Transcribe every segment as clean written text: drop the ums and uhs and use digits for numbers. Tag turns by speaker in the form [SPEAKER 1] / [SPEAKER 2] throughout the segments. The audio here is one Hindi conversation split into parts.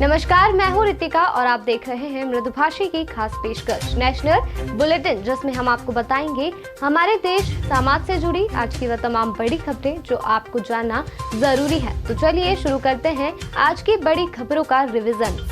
[SPEAKER 1] नमस्कार, मैं हूँ रितिका और आप देख रहे हैं मृदुभाषी की खास पेशकश नेशनल बुलेटिन, जिसमें हम आपको बताएंगे हमारे देश समाज से जुड़ी आज की वह तमाम बड़ी खबरें जो आपको जानना जरूरी है। तो चलिए शुरू करते हैं आज की बड़ी खबरों का रिवीजन।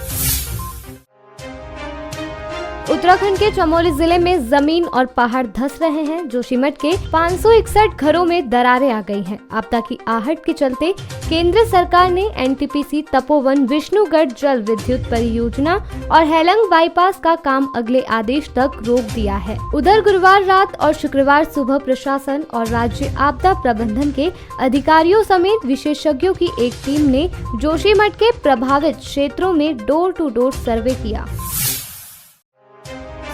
[SPEAKER 1] उत्तराखंड के चमोली जिले में जमीन और पहाड़ धंस रहे हैं। जोशीमठ के 561 घरों में दरारें आ गई हैं। आपदा की आहट के चलते केंद्र सरकार ने एनटीपीसी तपोवन विष्णुगढ़ जल विद्युत परियोजना और हेलंग बाईपास का काम अगले आदेश तक रोक दिया है। उधर गुरुवार रात और शुक्रवार सुबह प्रशासन और राज्य आपदा प्रबंधन के अधिकारियों समेत विशेषज्ञों की एक टीम ने जोशीमठ के प्रभावित क्षेत्रों में डोर टू डोर सर्वे किया।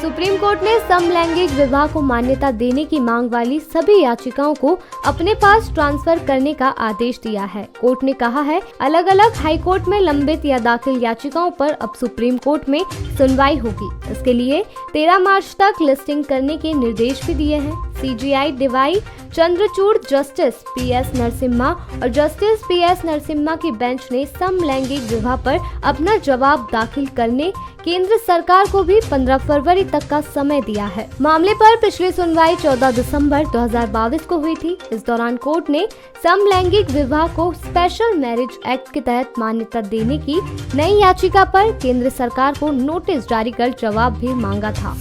[SPEAKER 1] सुप्रीम कोर्ट ने समलैंगिक विवाह को मान्यता देने की मांग वाली सभी याचिकाओं को अपने पास ट्रांसफर करने का आदेश दिया है। कोर्ट ने कहा है, अलग अलग हाई कोर्ट में लंबित या दाखिल याचिकाओं पर अब सुप्रीम कोर्ट में सुनवाई होगी। इसके लिए 13 मार्च तक लिस्टिंग करने के निर्देश भी दिए हैं। CJI DY Chandrachud, justice PS Narasimha और जस्टिस पीएस नरसिम्हा की बेंच ने समलैंगिक विवाह पर अपना जवाब दाखिल करने केंद्र सरकार को भी 15 फरवरी तक का समय दिया है। मामले पर पिछली सुनवाई 14 दिसंबर 2022 को हुई थी। इस दौरान कोर्ट ने समलैंगिक विवाह को स्पेशल मैरिज एक्ट के तहत मान्यता देने की नई याचिका पर केंद्र सरकार को नोटिस जारी कर जवाब भी मांगा था।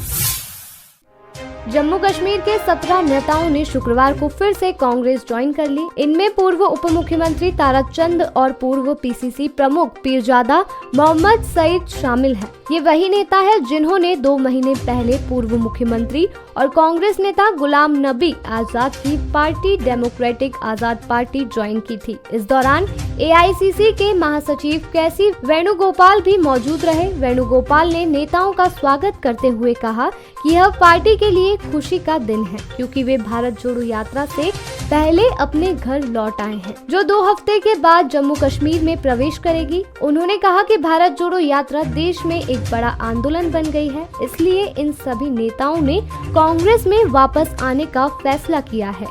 [SPEAKER 1] जम्मू कश्मीर के 17 नेताओं ने शुक्रवार को फिर से कांग्रेस ज्वाइन कर ली। इनमें पूर्व उप मुख्यमंत्री तारक चंद और पूर्व पीसीसी प्रमुख पीरजादा मोहम्मद सईद शामिल हैं। ये वही नेता है जिन्होंने 2 महीने पहले पूर्व मुख्यमंत्री और कांग्रेस नेता गुलाम नबी आजाद की पार्टी डेमोक्रेटिक आजाद पार्टी ज्वाइन की थी। इस दौरान एआईसीसी के महासचिव कैसी वेणुगोपाल भी मौजूद रहे। वेणुगोपाल ने नेताओं का स्वागत करते हुए कहा कि यह पार्टी के लिए खुशी का दिन है, क्योंकि वे भारत जोड़ो यात्रा से पहले अपने घर लौट आए हैं, जो 2 हफ्ते के बाद जम्मू कश्मीर में प्रवेश करेगी। उन्होंने कहा कि भारत जोड़ो यात्रा देश में एक बड़ा आंदोलन बन गई है, इसलिए इन सभी नेताओं ने कांग्रेस में वापस आने का फैसला किया है।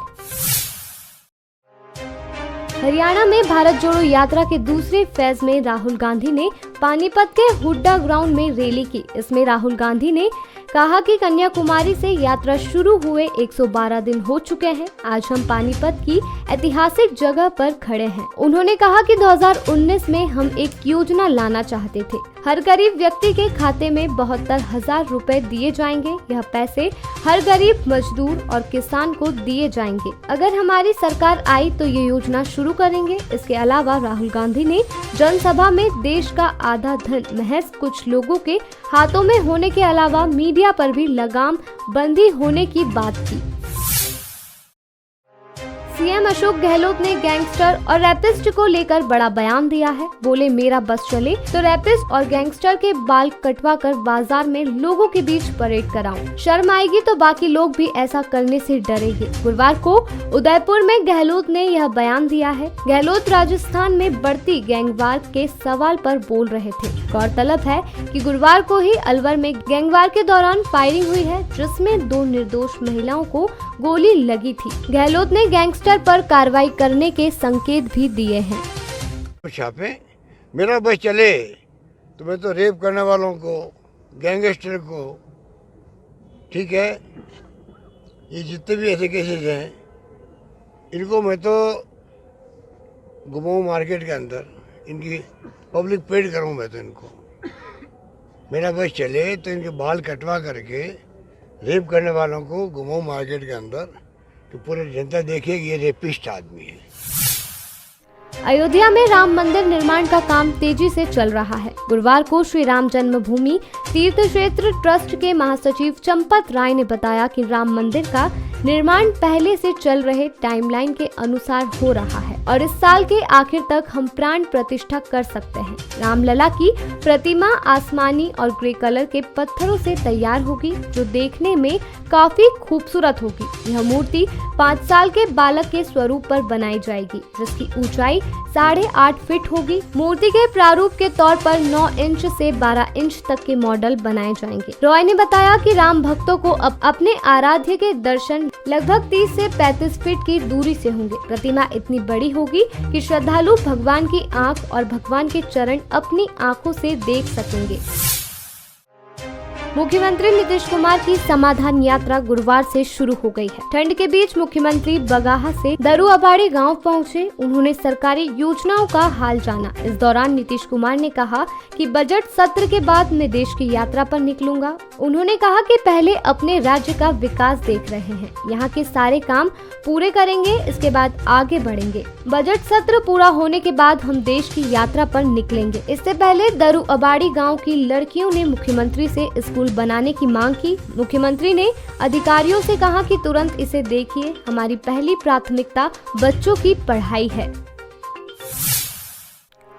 [SPEAKER 1] हरियाणा में भारत जोड़ो यात्रा के दूसरे फेज में राहुल गांधी ने पानीपत के हुड्डा ग्राउंड में रैली की। इसमें राहुल गांधी ने कहा कि कन्याकुमारी से यात्रा शुरू हुए 112 दिन हो चुके हैं। आज हम पानीपत की ऐतिहासिक जगह पर खड़े हैं। उन्होंने कहा कि 2019 में हम एक योजना लाना चाहते थे। हर गरीब व्यक्ति के खाते में 72,000 रुपए दिए जाएंगे। यह पैसे हर गरीब मजदूर और किसान को दिए जाएंगे। अगर हमारी सरकार आई तो ये योजना शुरू करेंगे। इसके अलावा राहुल गांधी ने जनसभा में देश का आधा धन महज कुछ लोगों के हाथों में होने के अलावा मीडिया पर भी लगाम बंदी होने की बात की। सीएम अशोक गहलोत ने गैंगस्टर और रैपिस्ट को लेकर बड़ा बयान दिया है। बोले, मेरा बस चले तो रैपिस्ट और गैंगस्टर के बाल कटवा कर बाजार में लोगों के बीच परेड कराऊं। शर्म आएगी तो बाकी लोग भी ऐसा करने से डरेंगे। गुरुवार को उदयपुर में गहलोत ने यह बयान दिया है। गहलोत राजस्थान में बढ़ती गैंगवार के सवाल पर बोल रहे थे। गौरतलब है कि गुरुवार को ही अलवर में गैंगवार के दौरान फायरिंग हुई है, जिसमें 2 निर्दोष महिलाओं को गोली लगी थी। गहलोत ने गैंगस्टर पर कार्रवाई करने के संकेत भी दिए हैं।
[SPEAKER 2] छापे, मेरा बस चले तो मैं तो रेप करने वालों को, गैंगस्टर को, ठीक है, ये जितने भी ऐसे केसेस हैं, इनको मैं तो घुमाऊं मार्केट के अंदर, इनकी पब्लिक पेड करूं मैं तो इनको। मेरा बस चले तो इनके बाल कटवा करके रेप करने वालों को घुमाऊं मार्केट के अंदर, तो पूरी जनता देखेगी ये रेपिस्ट आदमी है।
[SPEAKER 1] अयोध्या में राम मंदिर निर्माण का काम तेजी से चल रहा है। गुरुवार को श्री राम जन्मभूमि तीर्थ क्षेत्र ट्रस्ट के महासचिव चंपत राय ने बताया कि राम मंदिर का निर्माण पहले से चल रहे टाइमलाइन के अनुसार हो रहा है और इस साल के आखिर तक हम प्राण प्रतिष्ठा कर सकते हैं। रामलला की प्रतिमा आसमानी और ग्रे कलर के पत्थरों से तैयार होगी, जो देखने में काफी खूबसूरत होगी। यह मूर्ति 5 साल के बालक के स्वरूप पर बनाई जाएगी, जिसकी ऊंचाई 8.5 फीट होगी। मूर्ति के प्रारूप के तौर पर 9 इंच से 12 इंच तक के मॉडल बनाए जाएंगे। रॉय ने बताया कि राम भक्तों को अब अपने आराध्य के दर्शन लगभग 30 से 35 फीट की दूरी से होंगे। प्रतिमा इतनी बड़ी होगी कि श्रद्धालु भगवान की आंख और भगवान के चरण अपनी आंखों से देख सकेंगे। मुख्यमंत्री नीतीश कुमार की समाधान यात्रा गुरुवार से शुरू हो गई है। ठंड के बीच मुख्यमंत्री बगाहा से दरुअबाड़ी गांव पहुंचे। उन्होंने सरकारी योजनाओं का हाल जाना। इस दौरान नीतीश कुमार ने कहा कि बजट सत्र के बाद मैं देश की यात्रा पर निकलूंगा। उन्होंने कहा कि पहले अपने राज्य का विकास देख रहे हैं, यहाँ के सारे काम पूरे करेंगे, इसके बाद आगे बढ़ेंगे। बजट सत्र पूरा होने के बाद हम देश की यात्रा पर निकलेंगे। इससे पहले दरुअबाड़ी गाँव की लड़कियों ने मुख्यमंत्री से स्कूल बनाने की मांग की। मुख्यमंत्री ने अधिकारियों से कहा कि तुरंत इसे देखिए, हमारी पहली प्राथमिकता बच्चों की पढ़ाई है।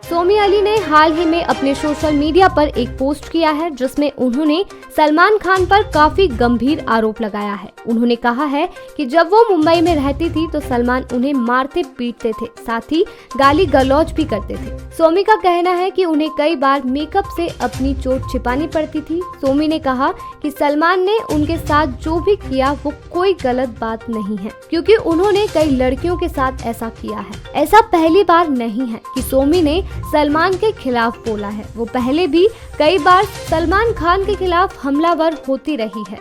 [SPEAKER 1] सोमी अली ने हाल ही में अपने सोशल मीडिया पर एक पोस्ट किया है जिसमें उन्होंने सलमान खान पर काफी गंभीर आरोप लगाया है। उन्होंने कहा है कि जब वो मुंबई में रहती थी तो सलमान उन्हें मारते पीटते थे, साथ ही गाली गलौज भी करते थे। सोमी का कहना है कि उन्हें कई बार मेकअप से अपनी चोट छिपानी पड़ती थी। सोमी ने कहा कि सलमान ने उनके साथ जो भी किया वो कोई गलत बात नहीं है, क्योंकि उन्होंने कई लड़कियों के साथ ऐसा किया है। ऐसा पहली बार नहीं है कि सोमी ने सलमान के खिलाफ बोला है, वो पहले भी कई बार सलमान खान के खिलाफ हमलावर होती रही है।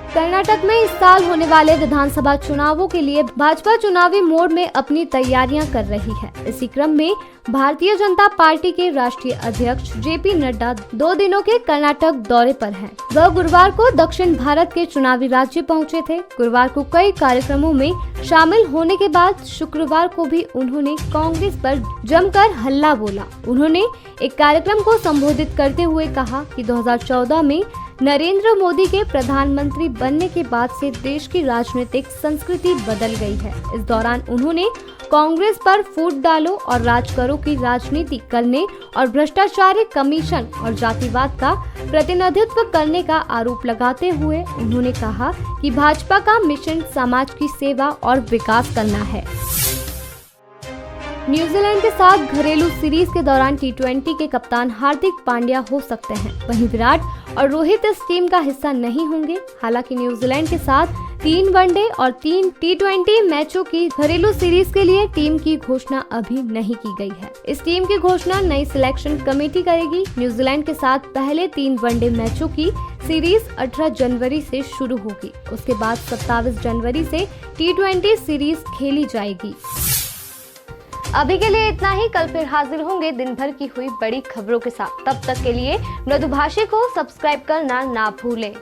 [SPEAKER 1] कर्नाटक में इस साल होने वाले विधानसभा चुनावों के लिए भाजपा चुनावी मोड में अपनी तैयारियां कर रही है। इसी क्रम में भारतीय जनता पार्टी के राष्ट्रीय अध्यक्ष जेपी नड्डा 2 दिनों के कर्नाटक दौरे पर हैं। वह गुरुवार को दक्षिण भारत के चुनावी राज्य पहुंचे थे। गुरुवार को कई कार्यक्रमों में शामिल होने के बाद शुक्रवार को भी उन्होंने कांग्रेस पर जमकर हल्ला बोला। उन्होंने एक कार्यक्रम को संबोधित करते हुए कहा कि 2014 में नरेंद्र मोदी के प्रधानमंत्री बनने के बाद से देश की राजनीतिक संस्कृति बदल गई है। इस दौरान उन्होंने कांग्रेस पर फूट डालो और राज करो की राजनीति करने और भ्रष्टाचारी कमीशन और जातिवाद का प्रतिनिधित्व करने का आरोप लगाते हुए उन्होंने कहा कि भाजपा का मिशन समाज की सेवा और विकास करना है। न्यूजीलैंड के साथ घरेलू सीरीज के दौरान T20 के कप्तान हार्दिक पांड्या हो सकते हैं, वहीं विराट और रोहित इस टीम का हिस्सा नहीं होंगे। हालांकि न्यूजीलैंड के साथ 3 वनडे और 3 T20 मैचों की घरेलू सीरीज के लिए टीम की घोषणा अभी नहीं की गई है। इस टीम की घोषणा नई सिलेक्शन कमेटी करेगी। न्यूजीलैंड के साथ पहले 3 वनडे मैचों की सीरीज 18 जनवरी से शुरू होगी। उसके बाद 27 जनवरी से T20 सीरीज खेली जाएगी। अभी के लिए इतना ही। कल फिर हाजिर होंगे दिन भर की हुई बड़ी खबरों के साथ। तब तक के लिए मृदुभाषी को सब्सक्राइब करना ना भूलें।